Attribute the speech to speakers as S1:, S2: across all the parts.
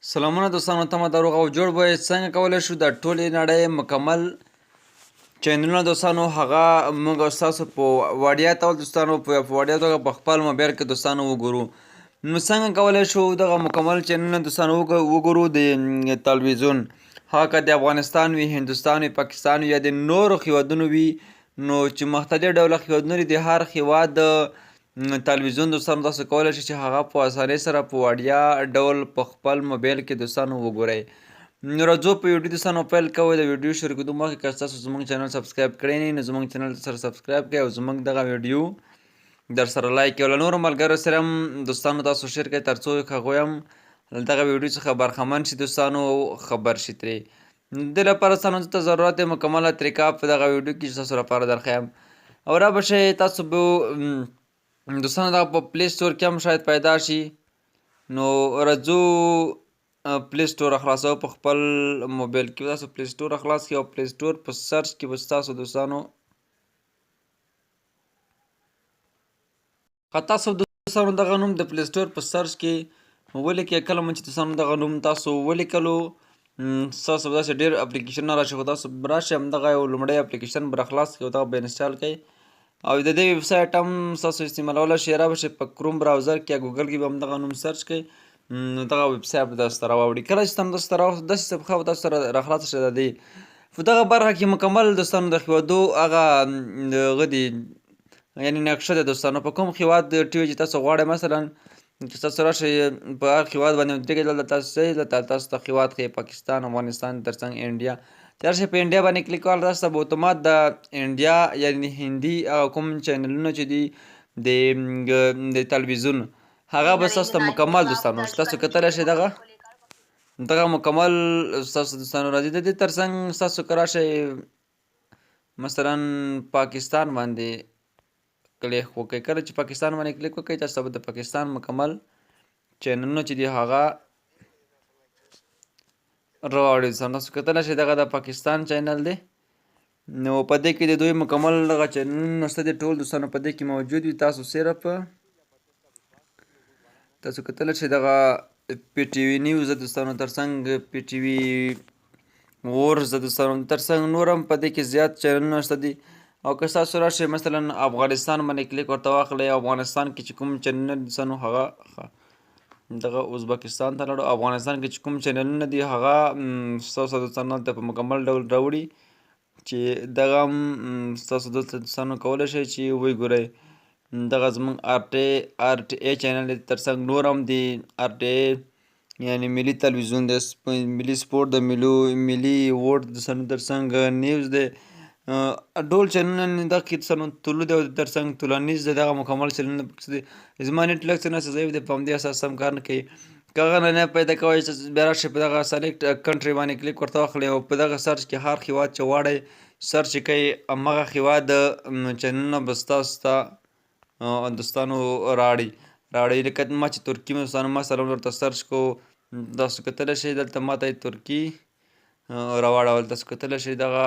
S1: سلامونه دوستانو، تمه د روغ او جوړ به څنګه کولی شو د ټولې نړۍ مکمل چینلونه دوستانو هغه موږ او ستاسو په وړیا ډول دوستانو په وړیا توګه په خپل موبایل کې دوستانو وګورو. نو څنګه کولی شو دغه مکمل چینلونه دوستانو وګورو د تلویزیون، هغه که د افغانستان وي، هندوستان وي، پاکستان وي یا د نورو هیوادونو وي، نو چې مختلف ډوله هیوادونه دي، د هر هیواد تلویزیون دوستانو تاسو کولی شئ چې هغه په اسانۍ سره په وړیا ډول په خپل موبایل کې دوستانو وګورئ. نو راځو په ویډیو دوستانو پیل کوو. د ویډیو شروع کېدو مخکې که تاسو زموږ چینل سبسکرایب کړی نه وي نو زموږ چینل سره سبسکرایب کړئ او زموږ دغه ویډیو در سره لایک کړئ او له نورو ملګرو سره هم دوستانو تاسو شیر کړئ تر څو هغوی هم له دغه ویډیو څخه برخمن شي دوستانو او خبر شي ترې. دې لپاره ستاسو ته ضرورت دی مکمله طریقه په دغه ویډیو کې ستاسو لپاره درښیم او را به شئ تاسو به دوستانو دغه په پلی سټور کې هم شاید پیدا شي. نو راځو پلی سټور خلاصو په خپل موبایل کې تاسو پلی سټور خلاص کړئ او پلی سټور په سرچ کې به ستاسو دوستانو که تاسو دوستانو دغه نوم د پلی سټور په سرچ کې ولیکئ، کله مو چې دوستانو دغه نوم تاسو ولیکلو ستاسو به داسې ډېر اپلیکیشنونه راشي، خو تاسو راشئ همدغه یو لومړی اپلیکیشن به راخلاص کړئ او دغه به انسټال کړئ او د دې ویب سایټ هم ستاسو استعمالولی شئ. را به شئ په کروم براوزر کې یا ګوګل کې به همدغه نوم سرچ کړئ نو دغه ویب سایټ به تاسو ته راوړي. کله چې تاسو ته راوړي داسې صفحه به تاسو سره راخلاصه شي د دې په دغه برخه کې مکمل دوستانو د هېوادو هغه هغه دي یعنې نقشه ده دوستانو، په کوم هېواد ټي وي چې تاسو غواړئ مثلا که تاسو راشئ په هغه هېواد باندې ودرېږئ دلته تاسو ځئ دلته تاسو ته هېواد ښیي پاکستان، افغانستان ترڅنګ انډیا. چې راشئ په انډیا باندې کلیک وکړئ تاسو ته به اتومات د انډیا یعنې هندي هغه کوم چینلونه چې دي د تلویزیون هغه به ستاسو ته مکمل دوستانو تاسو کتلی شئ دغه مکمل ستاسو دوستانو راځي. د دې ترڅنګ ستاسو که راشئ مثلا پاکستان باندې کلیک وکړئ، کله چې پاکستان باندې کلیک وکړئ تاسو ته به د پاکستان مکمل چینلونه چې دي هغه راوړي دوستانو. تاسو کتلی شئ دغه د پاکستان چینل دی، نو په دې کې د دوی مکمل دغه چینلونه شته دي ټول دوستانو په دې کې موجود وي. تاسو صرف تاسو کتلی شئ دغه پی ټي وي نیوز ده دوستانو، ترڅنګ پی ټي وي وورز ده دوستانو، ترڅنګ نور هم په دې کې زیات چینلونه شته دي. او که تاسو راشئ مثلا افغانستان باندې کلیک ورته واخلئ، افغانستان کې چې کوم چینلونه دي دوستانو هغه دغه ازبکستان ته لاړو، افغانستان کې چې کوم چینلونه دي هغه ستاسو دوستانو ته په مکمل ډول راوړي چې دغه هم ستاسو دوستانو کولی شئ چې ویې ګورئ. دغه زموږ آر ټي ای چینل دی، ترڅنګ نور هم دي آر ټي ای یعنې ملي تلویزیون دی، ملي سپورټ د ملي ووټ دوستانو، ترڅنګ نیوز دی، ډول چینلونه دغه کې دوستانو طلوع دی او ترڅنګ طولانیز دی، دغه مکمل چینلونه پکې دي. زما نیټ لږ څه نه ضعیف دی، په همدې اساس سم کار نه کوي. که هغه نه پیدا کوئ بیا راشئ په دغه سلیکټ کنټري باندې کلیک ورته واخلئ او په دغه سرچ کې هر هېواد چې غواړئ سرچ یې کوئ، همغه هېواد چینلونه به ستاسو ته دوستانو راوړي. لکه ما چې ترکي دوستانو مثلا ورته سرچ کوو تاسو کتلی شئ دلته ما ته یې ترکي راواړول. تاسو کتلی شئ دغه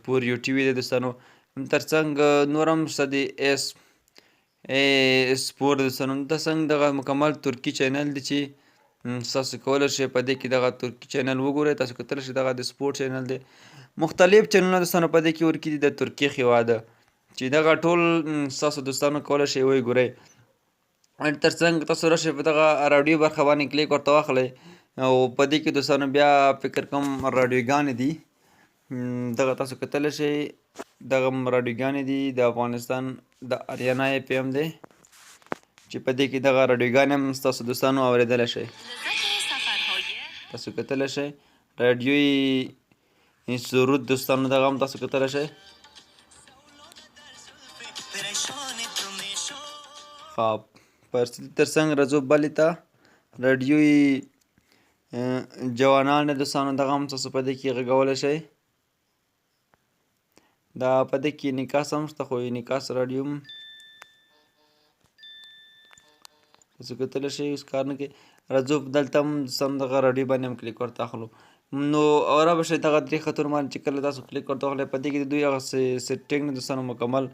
S1: پور یو ټي وي دی دوستانو، ترڅنګ نور هم شته دي ایس سپورټ دوستانو، ترڅنګ دغه مکمل ترکي چینل دی چې تاسو کولی شئ په دې کې دغه ترکي چینل وګورئ. تاسو کتلی شئ دغه د سپورټ چینل دی، مختلف چینلونه دوستانو په دې کې ورکي دي د ترکي هېواد چې دغه ټول ستاسو دوستانو کولی شئ ویې ګورئ. ترڅنګ تاسو راشئ په دغه راډیو برخه باندې کلیک ورته واخلئ او په دې کې دوستانو بیا فکر کوم راډیوګانې دي، دغه تاسو کتلی شئ دغه راډیوګانې دي د افغانستان د اریانا اف ام دی چې په دې کې دغه راډیوګانې هم ستاسو دوستانو اورېدلی شئ. تاسو کتلی شئ راډیوی سرود دوستانو، دغه هم تاسو کتلی شئ. پارسي ترڅنګ راځو بلې ته راډیوی جوانان دوستانو، دغه هم تاسو په دې کې غږولی شئ. دا په دې کې انعکاس هم شته، خو انعکاس راډیو هم تاسو کتلی شئ اوس کار نه کوي. راځو دلته هم دوستانو دغه راډیو باندې هم کلیک ورته اخلو. نو را به شئ دغه درې خطونه باندې چې کله تاسو کلیک ورته واخلئ په دې کې د دوی هغه سیټینګ دوستانو مکمل،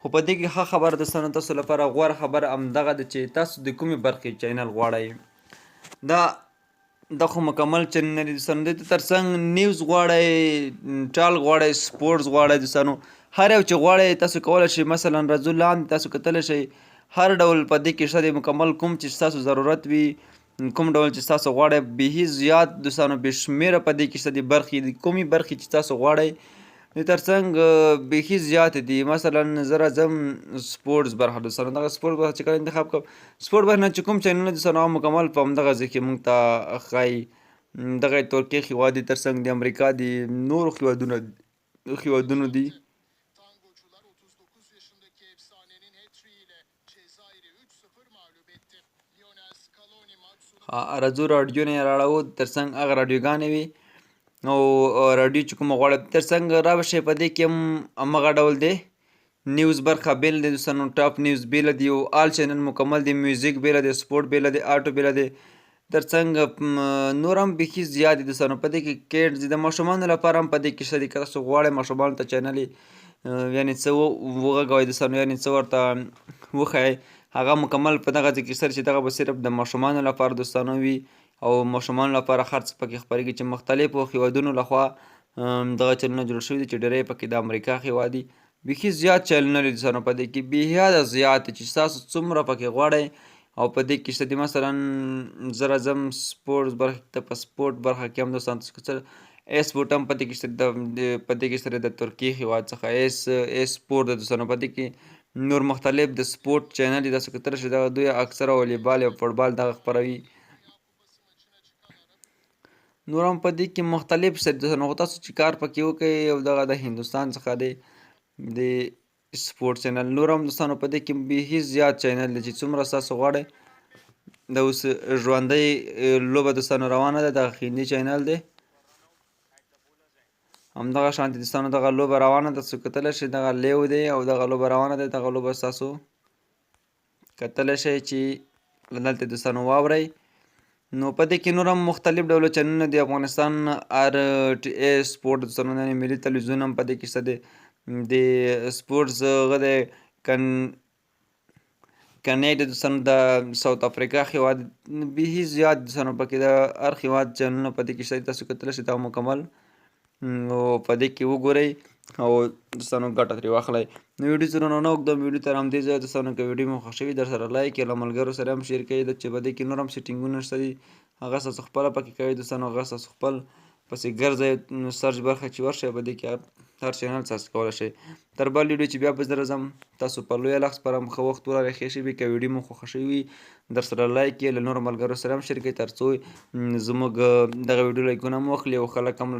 S1: خو په دې کې ښه خبره دوستانو تاسو لپاره غوره خبره همدغه ده چې تاسو د کومې برخې چینل غواړئ. دا دا خو مکمل چینلونه دي دوستانو. دې ته تر څنګ نیوز غواړئ، ټال غواړئ، سپورټس غواړئ دوستانو، هر یو چې غواړئ تاسو کولی شئ. مثلا راځو لاندې تاسو کتلی شئ هر ډول په دې کې شته دی مکمل کوم چې ستاسو ضرورت وي، کوم ډول چې تاسو غواړئ. بیخي زیات دوستانو بې شمېره په دې کې شته دي برخې، د کومې برخې چې تاسو غواړئ د تر څنګ بیخي زیاتې دي. مثلا زه راځم سپورټس برخه دوستانو، دغه سپورټ برخه چې کله انتخاب کوم، سپورټ برخه نه چې کوم چینلونه دوستانو هغه مکمل په همدغه ځای کې موږ ته ښایي. دغه ترکیې هېواد دي، تر څنګ د امریکا دي، نورو هېوادونو دي. راځو راډیو نه یې راړو، تر څنګ هغه راډیوګانې وي او راډیو چې کومه غواړئ تر څنګ راشئ. په دې کې هم همغه ډول دی، نیوز برخه بیل دی دوستانو، ټاپ نیوز بیله دی، او آل چینل مکمل دی، میوزیک بیله دی، سپورټ بیله دی، آټو بیله دی، تر څنګ نور هم بیخي زیات دي دوستانو. په دې کې کیډز دي، د ماشومانو لپاره هم په دې کې شته دي. که تاسو غواړئ ماشومانو ته چینل یعنې څه وغږوئ دوستانو، یعنې څه ورته وښایئ، هغه مکمل په دغه ځای کې شته چې دغه به صرف د ماشومانو لپاره دوستانو وي او ماشومانو لپاره هر څه پکې خپرېږي چې مختلفو هېوادونو لخوا دغه چینلونه جوړ شوي دي چې ډېری پکې د امریکا هېواد دي. بیخي زیات چینلونه دي دوستانو په دې کې، بېحده زیات چې تاسو څومره پکې غواړئ او په دې کې شته دي. مثلا زه راځم سپورټس برخه ته، په سپورټ برخه کې هم دوستانو ای سپورټ هم په دې کې شته، په دې کې شته د ترکیې هېواد څخه ای سپورټ د دوستانو. په دې کې نور مختلف د سپورټ چینل دي، تاسو کتلی شئ دغه دوی اکثره والیبال یا فوټبال دغه خپروي. نور هم په دې کې مختلف شته دوستانو، خو تاسو چې کار پکې وکئ او دغه د هندوستان څخه دی د سپورټ چینل. نور هم دوستانو په دې کې بیخي زیات چینل دي چې څومره تاسو غواړئ. د اوس ژوندۍ لوبه دوستانو روانه ده، دغه هندي چینل دی، همدغه شانتې دوستانو دغه لوبه روانه ده، تاسو کتلی شئ دغه لیو دی او دغه لوبه روانه ده. دغه لوبه تاسو کتلی شئ چې دلته دوستانو واورئ. نو په دې کې نور هم مختلف ډوله چینلونه دي. افغانستان ای سپورټ دوستانو، یعنې ملي تلویزیون هم په دې کې شته دی. د سپورټس هغه دی کنیډا دوستانو، د ساوت افریقا هېواد، بیخي زیات دوستانو پکې د هر هېواد چینلونه په دې کې شته دي. تاسو کتلی شئ دغه مکمل نو په دې کې وګورئ او دوستانو ګټه ترې واخلئ. نو ویډیو څومره نه اوږدوم، ویډیو تر همدې ځایه دوستانو که ویډیو مو خوښ شوي در سره لایک یې، له ملګرو سره هم شیر کړئ، چې په دې کې نور هم سیټینګونه شته دي هغه ستاسو خپله پکې کوئ دوستانو، هغه ستاسو خپل پسې ګرځئ، سرچ برخه چې ورشئ په دې کې هر چینل سرچ کولی شئ. تر بل ویډیو چې بیا به زه راځم، تاسو په لویه لاس سپارم، ښه وخت ولرئ، ښې شپې. که ویډیو مو خوښه شوې وي در سره لایک یې، له نورو ملګرو سره هم شیر کړئ تر څو زموږ دغه ویډیو لایکونه هم واخلي او خلک هم